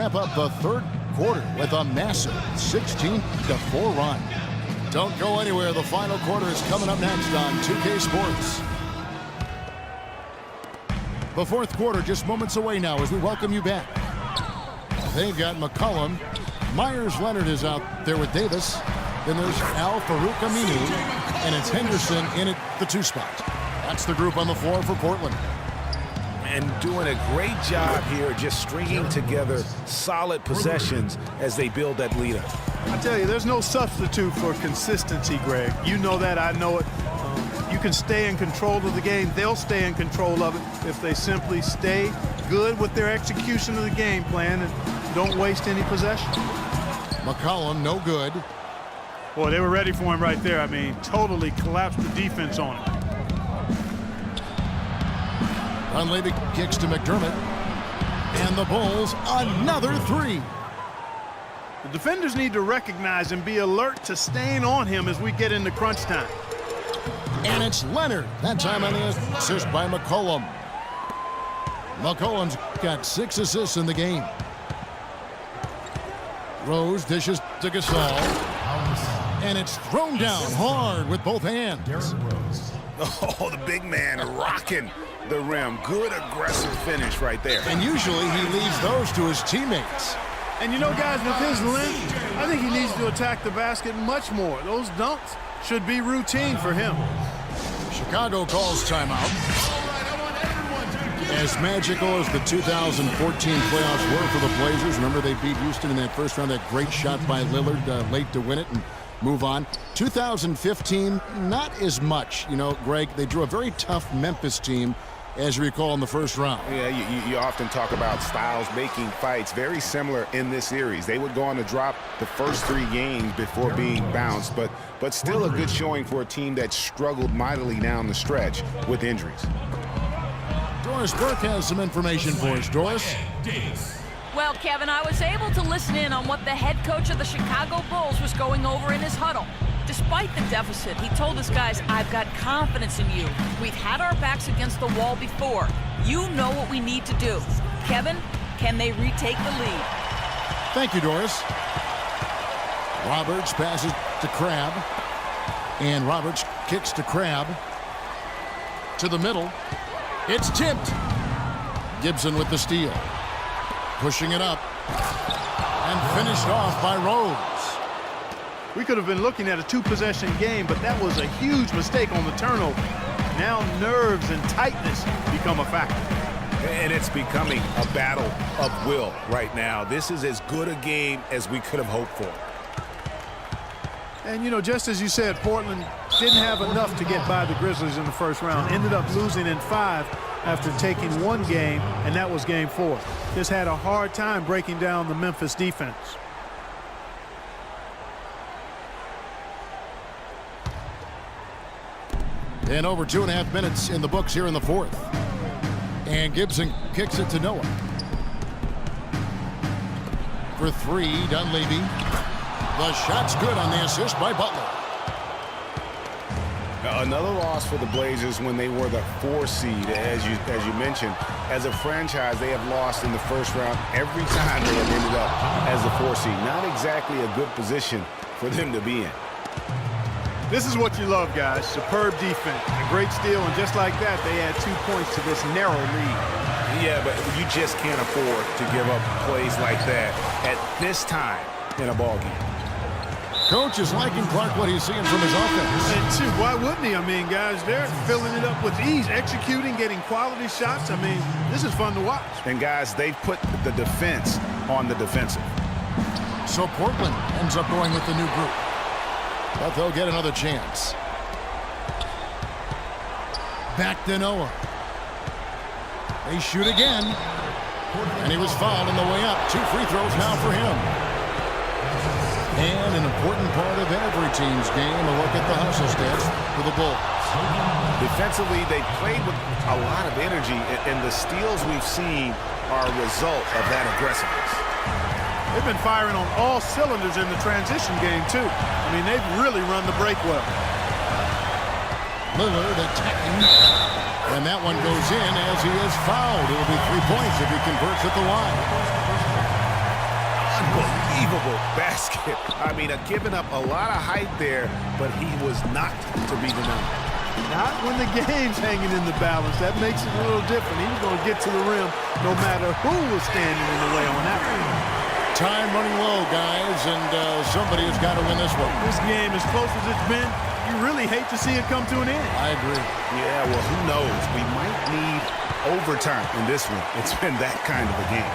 wrap up the third quarter with a massive 16-4 run. Don't go anywhere. The final quarter is coming up next on 2K Sports. The fourth quarter just moments away now as we welcome you back. They've got McCollum. Myers-Leonard is out there with Davis. Then there's Al Farouk Aminu, and it's Henderson in at the 2 spot. That's the group on the floor for Portland. And doing a great job here just stringing together solid possessions as they build that lead up. I tell you, there's no substitute for consistency, Greg. You know that, I know it. You can stay in control of the game. They'll stay in control of it if they simply stay good with their execution of the game plan and don't waste any possession. McCollum, no good. Boy, they were ready for him right there. I mean, totally collapsed the defense on him. Dunleavy kicks to McDermott. And the Bulls, another 3. The defenders need to recognize and be alert to staying on him as we get into crunch time. And it's Leonard. That time on the assist by McCollum. McCollum's got 6 assists in the game. Rose dishes to Gasol. And it's thrown down hard with both hands. Oh, the big man rocking the rim. Good aggressive finish right there. And usually he leaves those to his teammates. And you know, guys, with his length, I think he needs to attack the basket much more. Those dunks should be routine for him. Chicago calls timeout. As magical as the 2014 playoffs were for the Blazers, remember they beat Houston in that first round, that great shot by Lillard late to win it and move on. 2015, not as much. You know, Greg, they drew a very tough Memphis team, as you recall, in the first round. Yeah, you often talk about styles making fights. Very similar in this series. They would go on to drop the first 3 games before being bounced, but still a good showing for a team that struggled mightily down the stretch with injuries. Doris Burke has some information for us. Doris? Well, Kevin, I was able to listen in on what the head coach of the Chicago Bulls was going over in his huddle. Despite the deficit, he told his guys, I've got confidence in you. We've had our backs against the wall before. You know what we need to do. Kevin, can they retake the lead? Thank you, Doris. Roberts passes to Crabbe. And Roberts kicks to Crabbe. To the middle. It's tipped. Gibson with the steal. Pushing it up. And finished off by Rose. We could have been looking at a 2-possession game, but that was a huge mistake on the turnover. Now nerves and tightness become a factor. And it's becoming a battle of will right now. This is as good a game as we could have hoped for. And, you know, just as you said, Portland didn't have enough to get by the Grizzlies in the first round. Ended up losing in 5 after taking 1 game, and that was game 4. Just had a hard time breaking down the Memphis defense. And over 2.5 minutes in the books here in the fourth. And Gibson kicks it to Noah. For 3, Dunleavy. The shot's good on the assist by Butler. Another loss for the Blazers when they were the 4 seed, as you mentioned. As a franchise, they have lost in the first round every time they have ended up as the 4 seed. Not exactly a good position for them to be in. This is what you love, guys. Superb defense, a great steal, and just like that, they add 2 points to this narrow lead. Yeah, but you just can't afford to give up plays like that at this time in a ball game. Coach is liking Clark what he's seeing from his offense. And shoot, why wouldn't he? I mean, guys, they're filling it up with ease, executing, getting quality shots. I mean, this is fun to watch. And guys, they've put the defense on the defensive. So Portland ends up going with the new group. But they'll get another chance. Back to Noah. They shoot again. And he was fouled on the way up. 2 free throws now for him. And an important part of every team's game, a look at the hustle stats for the Bulls. Defensively, they played with a lot of energy, and the steals we've seen are a result of that aggressiveness. They've been firing on all cylinders in the transition game, too. I mean, they've really run the break well. Lillard attacking. And that one goes in as he is fouled. It will be 3 points if he converts at the line. unbelievable basket. I mean, giving up a lot of height there, but he was not to be denied. Not when the game's hanging in the balance. That makes it a little different. He was going to get to the rim no matter who was standing in the way on that one. Time running low, guys, and somebody has got to win this one. This game, as close as it's been, you really hate to see it come to an end. I agree. Yeah, well, who knows? We might need overtime in this one. It's been that kind of a game.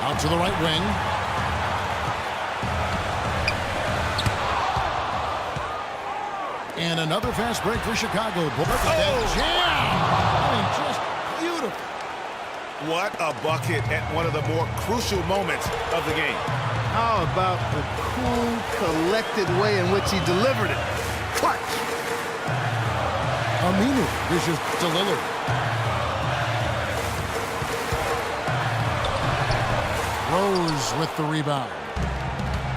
Out to the right wing. And another fast break for Chicago. Boy, look at that jam! I mean, just beautiful. What a bucket at one of the more crucial moments of the game. How about the cool, collected way in which he delivered it? Clutch! Aminu dishes to Lillard. Rose with the rebound.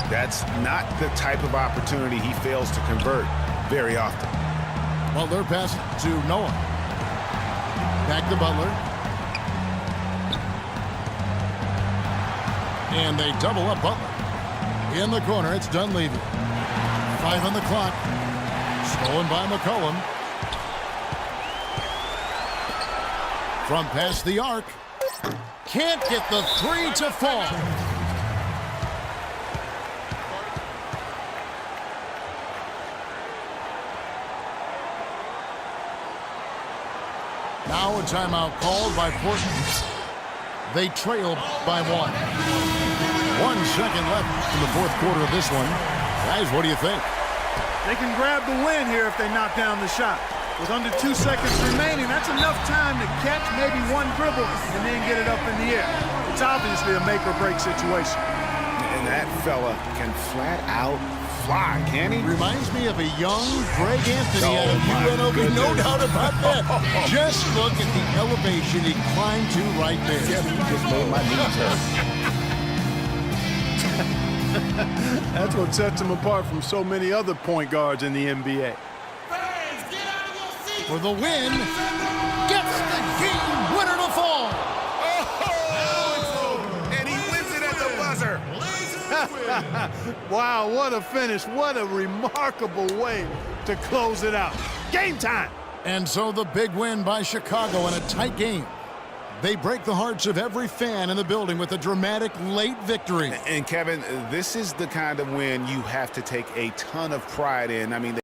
That's not the type of opportunity he fails to convert very often. Well, they're passing to Noah. Back to Butler. And they double up Butler. In the corner, it's Dunleavy. 5 on the clock. Stolen by McCollum. From past the arc. Can't get the 3 to fall. Now a timeout called by Portland. They trail by 1. 1 second left in the fourth quarter of this one. Guys, what do you think? They can grab the win here if they knock down the shot. With under 2 seconds remaining, that's enough time to catch maybe one dribble and then get it up in the air. It's obviously a make-or-break situation. And that fella can flat out fly, can he? Reminds me of a young Greg Anthony out of my UNLV, no goodness. doubt about that. Just look at the elevation he climbed to right there. Yeah, he just made my knees hurt. That's what sets him apart from so many other point guards in the NBA. For the win, gets the game winner to fall. Oh, and he wins it at the buzzer. Wow, what a finish. What a remarkable way to close it out. Game time. And so the big win by Chicago in a tight game. They break the hearts of every fan in the building with a dramatic late victory. And Kevin, this is the kind of win you have to take a ton of pride in. I mean,